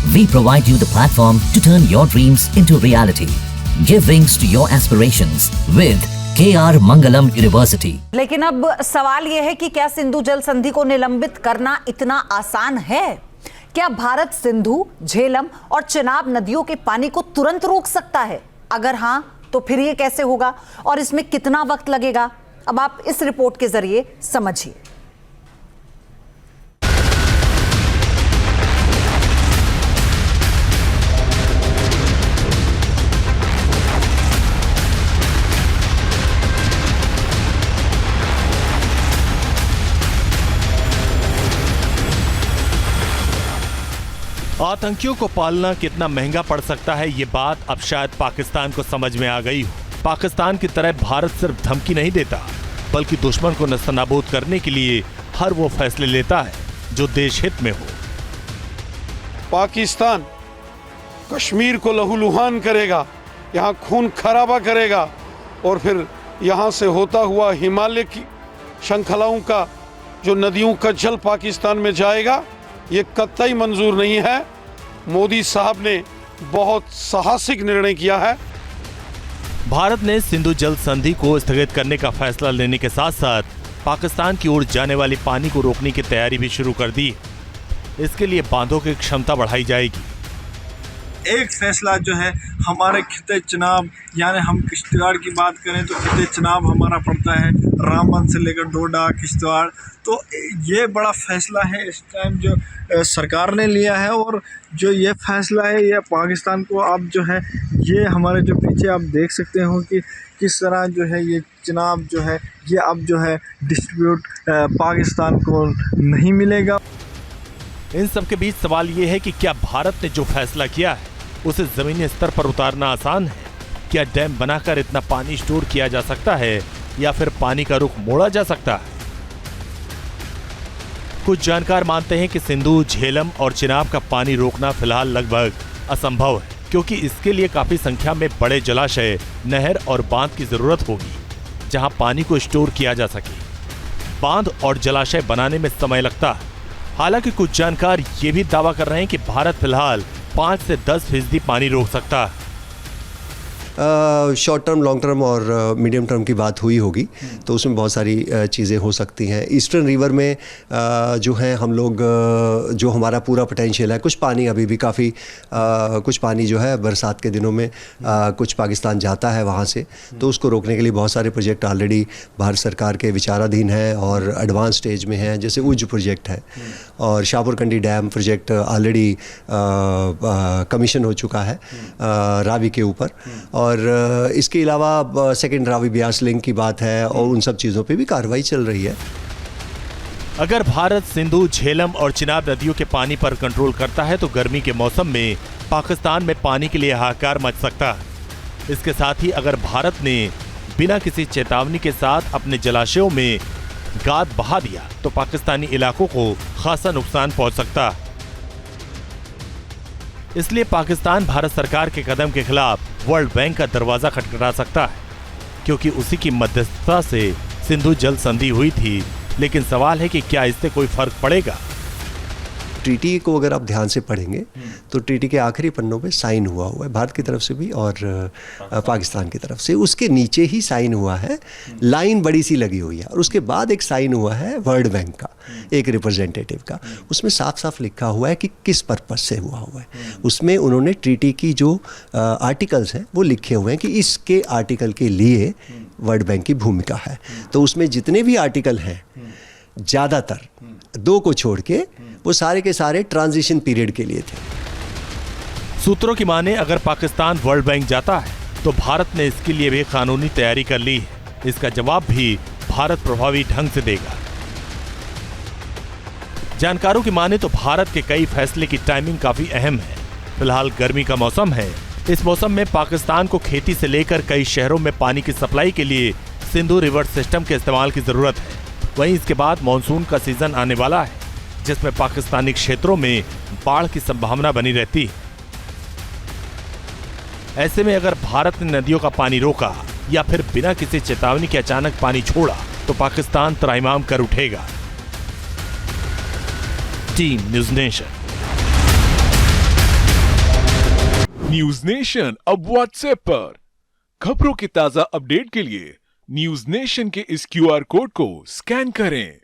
We provide you the platform to turn your dreams into reality. Give wings to your aspirations with KR Mangalam University. लेकिन अब सवाल यह है कि क्या सिंधु जल संधि को निलंबित करना इतना आसान है? क्या भारत सिंधु, झेलम और चिनाब नदियों के पानी को तुरंत रोक सकता है? अगर हाँ, तो फिर ये कैसे होगा और इसमें कितना वक्त लगेगा? अब आप इस रिपोर्ट के जरिए समझिए। आतंकियों को पालना कितना महंगा पड़ सकता है, ये बात अब शायद पाकिस्तान को समझ में आ गई हो। पाकिस्तान की तरह भारत सिर्फ धमकी नहीं देता, बल्कि दुश्मन को नस्तनाबूद करने के लिए हर वो फैसले लेता है जो देश हित में हो। पाकिस्तान कश्मीर को लहूलुहान करेगा, यहाँ खून खराबा करेगा और फिर यहाँ से होता हुआ हिमालय की श्रृंखलाओं का जो नदियों का जल पाकिस्तान में जाएगा, ये कतई मंजूर नहीं है। मोदी साहब ने बहुत साहसिक निर्णय किया है। भारत ने सिंधु जल संधि को स्थगित करने का फैसला लेने के साथ साथ पाकिस्तान की ओर जाने वाली पानी को रोकने की तैयारी भी शुरू कर दी। इसके लिए बांधों की क्षमता बढ़ाई जाएगी। एक फैसला जो है हमारे खिते चनाब, यानी हम किश्तवाड़ की बात करें तो खिते चनाब हमारा पड़ता है रामबन से लेकर डोडा, किश्तवाड़। तो ये बड़ा फैसला है इस टाइम जो सरकार ने लिया है, और जो ये फैसला है ये पाकिस्तान को अब जो है, ये हमारे जो पीछे आप देख सकते हो कि किस तरह जो है ये चनाब जो है ये अब जो है डिस्ट्रीब्यूट पाकिस्तान को नहीं मिलेगा। इन सब के बीच सवाल ये है कि क्या भारत ने जो फैसला किया है उसे जमीनी स्तर पर उतारना आसान है? क्या डैम बनाकर इतना पानी स्टोर किया जा सकता है या फिर पानी का रुख मोड़ा जा सकता है? कुछ जानकार मानते हैं कि सिंधु, झेलम और चिनाब का पानी रोकना फिलहाल लगभग असंभव है, क्योंकि इसके लिए काफी संख्या में बड़े जलाशय, नहर और बांध की जरूरत होगी जहां पानी को स्टोर किया जा सके। बांध और जलाशय बनाने में समय लगता है। हालांकि कुछ जानकार ये भी दावा कर रहे हैं कि भारत फिलहाल 5 से 10% पानी रोक सकता है। शॉर्ट टर्म, लॉन्ग टर्म और मीडियम टर्म की बात हुई होगी, तो उसमें बहुत सारी चीज़ें हो सकती हैं। ईस्टर्न रिवर में जो है हम लोग जो हमारा पूरा पोटेंशियल है, कुछ पानी अभी भी काफ़ी कुछ पानी जो है बरसात के दिनों में कुछ पाकिस्तान जाता है वहाँ से, तो उसको रोकने के लिए बहुत सारे प्रोजेक्ट ऑलरेडी भारत सरकार के विचाराधीन हैं और एडवांस स्टेज में हैं। जैसे उज प्रोजेक्ट है और Shahpurkandi dam project already commission हो चुका है रावी के ऊपर, और इसके अलावा सेकेंड रावी ब्यास लिंक की बात है और उन सब चीज़ों पे भी कार्रवाई चल रही है। अगर भारत सिंधु, झेलम और चिनाब नदियों के पानी पर कंट्रोल करता है तो गर्मी के मौसम में पाकिस्तान में पानी के लिए हाहाकार मच सकता है। इसके साथ ही अगर भारत ने बिना किसी चेतावनी के साथ अपने जलाशयों में गाद बहा दिया तो पाकिस्तानी इलाकों को खासा नुकसान पहुंच सकता है। इसलिए पाकिस्तान भारत सरकार के कदम के खिलाफ वर्ल्ड बैंक का दरवाजा खटखटा सकता है, क्योंकि उसी की मध्यस्थता से सिंधु जल संधि हुई थी। लेकिन सवाल है कि क्या इससे कोई फर्क पड़ेगा? ट्रीटी को अगर आप ध्यान से पढ़ेंगे तो ट्रीटी के आखिरी पन्नों पे साइन हुआ है भारत की तरफ से भी और पाकिस्तान की तरफ से। उसके नीचे ही साइन हुआ है, लाइन बड़ी सी लगी हुई है, और उसके बाद एक साइन हुआ है वर्ल्ड बैंक का, एक रिप्रेजेंटेटिव का। उसमें साफ साफ लिखा हुआ है कि किस पर्पस से हुआ है। उसमें उन्होंने ट्रीटी की जो आर्टिकल्स हैं वो लिखे हुए हैं कि इसके आर्टिकल के लिए वर्ल्ड बैंक की भूमिका है। तो उसमें जितने भी आर्टिकल हैं, ज़्यादातर 2 को छोड़ के वो सारे के सारे ट्रांजिशन पीरियड के लिए थे। सूत्रों की माने अगर पाकिस्तान वर्ल्ड बैंक जाता है तो भारत ने इसके लिए भी कानूनी तैयारी कर ली है। इसका जवाब भी भारत प्रभावी ढंग से देगा। जानकारों की माने तो भारत के कई फैसले की टाइमिंग काफी अहम है। फिलहाल गर्मी का मौसम है। इस मौसम में पाकिस्तान को खेती से लेकर कई शहरों में पानी की सप्लाई के लिए सिंधु रिवर सिस्टम के इस्तेमाल की जरूरत है। वहीं इसके बाद मानसून का सीजन आने वाला है, जिसमें पाकिस्तानी क्षेत्रों में बाढ़ की संभावना बनी रहती है। ऐसे में अगर भारत ने नदियों का पानी रोका या फिर बिना किसी चेतावनी के अचानक पानी छोड़ा तो पाकिस्तान त्राहिमाम कर उठेगा। Team news nation. News nation अब व्हाट्सएप पर। खबरों के ताजा अपडेट के लिए न्यूज नेशन के इस QR कोड को स्कैन करें।